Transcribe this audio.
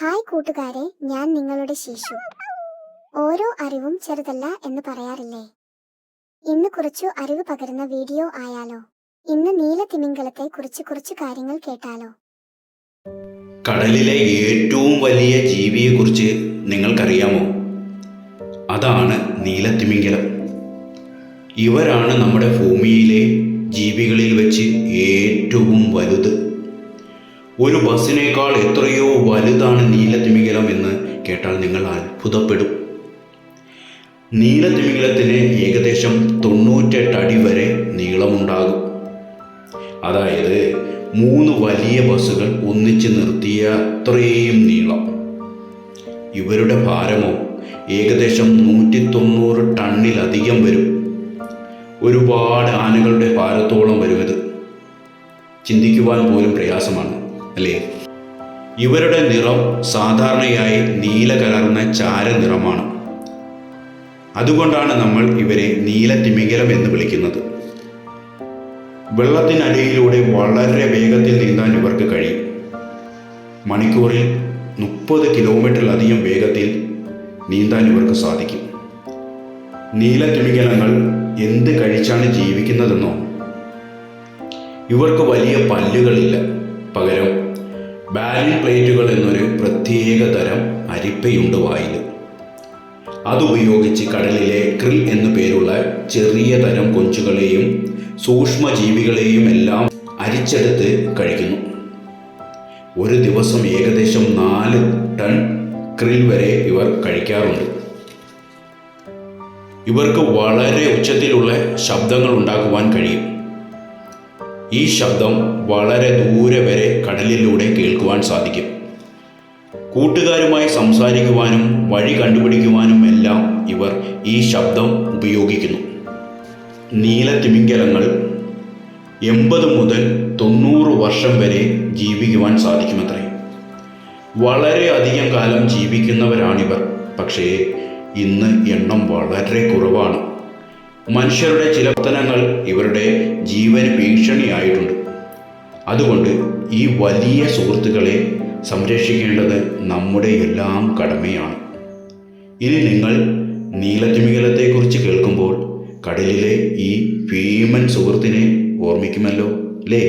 Hi കൂട്ടുകാരെ, ഞാൻ നിങ്ങളുടെ ശിശു. ഓരോ അറിവും ചെറുതല്ല എന്ന് പറയാറില്ലേ? ഇന്ന് കുറച്ചു അറിവ് പകരുന്ന വീഡിയോ ആയാലോ? ഇന്ന് നീലത്തിമിംഗലത്തെ കുറിച്ച് കുറച്ചു കാര്യങ്ങൾ കേട്ടാലോ? കടലിലെ ഏറ്റവും വലിയ ജീവിയെക്കുറിച്ച് നിങ്ങൾക്കറിയാമോ? അതാണ് നീലത്തിമിംഗലം. ഇവരാണ് നമ്മുടെ ഭൂമിയിലെ ജീവികളിൽ വെച്ച് ഏറ്റവും വലുത്. ഒരു ബസ്സിനേക്കാൾ എത്രയോ വലുതാണ് നീലത്തിമിംഗലം എന്ന് കേട്ടാൽ നിങ്ങൾ അത്ഭുതപ്പെടും. നീലത്തിമിംഗലത്തിന് ഏകദേശം 98 അടി വരെ നീളമുണ്ടാകും. അതായത് 3 വലിയ ബസ്സുകൾ ഒന്നിച്ച് നിർത്തിയ അത്രയും നീളം. ഇവരുടെ ഭാരമോ ഏകദേശം 190 ടണ്ണിലധികം വരും. ഒരുപാട് ആനകളുടെ ഭാരത്തോളം വരും ഇത്. ചിന്തിക്കുവാൻ പോലും പ്രയാസമാണ്, അല്ലേ? ഇവരുടെ നിറം സാധാരണയായി നീല കലർന്ന ചാരനിറമാണ്. അതുകൊണ്ടാണ് നമ്മൾ ഇവരെ നീലത്തിമിംഗലം എന്ന് വിളിക്കുന്നത്. വെള്ളത്തിനടിയിലൂടെ വളരെ വേഗത്തിൽ നീന്താൻ ഇവർക്ക് കഴിയും. മണിക്കൂറിൽ 30 കിലോമീറ്ററിലധികം വേഗത്തിൽ നീന്താൻ ഇവർക്ക് സാധിക്കും. നീലത്തിമിംഗലങ്ങൾ എന്ത് കഴിച്ചാണ് ജീവിക്കുന്നതെന്നോ? ഇവർക്ക് വലിയ പല്ലുകളില്ല. പകരം ബാലിൻ പ്ലേറ്റുകൾ എന്നൊരു പ്രത്യേക തരം അരിപ്പയുണ്ട് വായിൽ. അതുപയോഗിച്ച് കടലിലെ ക്രിൽ എന്നു പേരുള്ള ചെറിയ തരം കൊഞ്ചുകളെയും സൂക്ഷ്മജീവികളെയും എല്ലാം അരിച്ചെടുത്ത് കഴിക്കുന്നു. ഒരു ദിവസം ഏകദേശം 4 ടൺ ക്രിൽ വരെ ഇവർ കഴിക്കാറുണ്ട്. ഇവർക്ക് വളരെ ഉച്ചത്തിലുള്ള ശബ്ദങ്ങൾ ഉണ്ടാക്കുവാൻ കഴിയും. ഈ ശബ്ദം വളരെ ദൂരെ വരെ കടലിലൂടെ കേൾക്കുവാൻ സാധിക്കും. കൂട്ടുകാരുമായി സംസാരിക്കുവാനും വഴി കണ്ടുപിടിക്കുവാനും എല്ലാം ഇവർ ഈ ശബ്ദം ഉപയോഗിക്കുന്നു. നീലത്തിമിംഗലങ്ങൾ 80 മുതൽ 90 വർഷം വരെ ജീവിക്കുവാൻ സാധിക്കുമത്രേ. വളരെ അധികം കാലം ജീവിക്കുന്നവരാണിവർ. പക്ഷേ ഇന്ന് എണ്ണം വളരെ കുറവാണ്. മനുഷ്യരുടെ ചില പ്രവർത്തനങ്ങൾ ഇവരുടെ ജീവന് ഭീഷണിയായിട്ടുണ്ട്. അതുകൊണ്ട് ഈ വലിയ സുഹൃത്തുക്കളെ സംരക്ഷിക്കേണ്ടത് നമ്മുടെ എല്ലാം കടമയാണ്. ഇനി നിങ്ങൾ നീലത്തിമിംഗലത്തെക്കുറിച്ച് കേൾക്കുമ്പോൾ കടലിലെ ഈ ഭീമൻ സുഹൃത്തിനെ ഓർമ്മിക്കുമല്ലോ, അല്ലേ?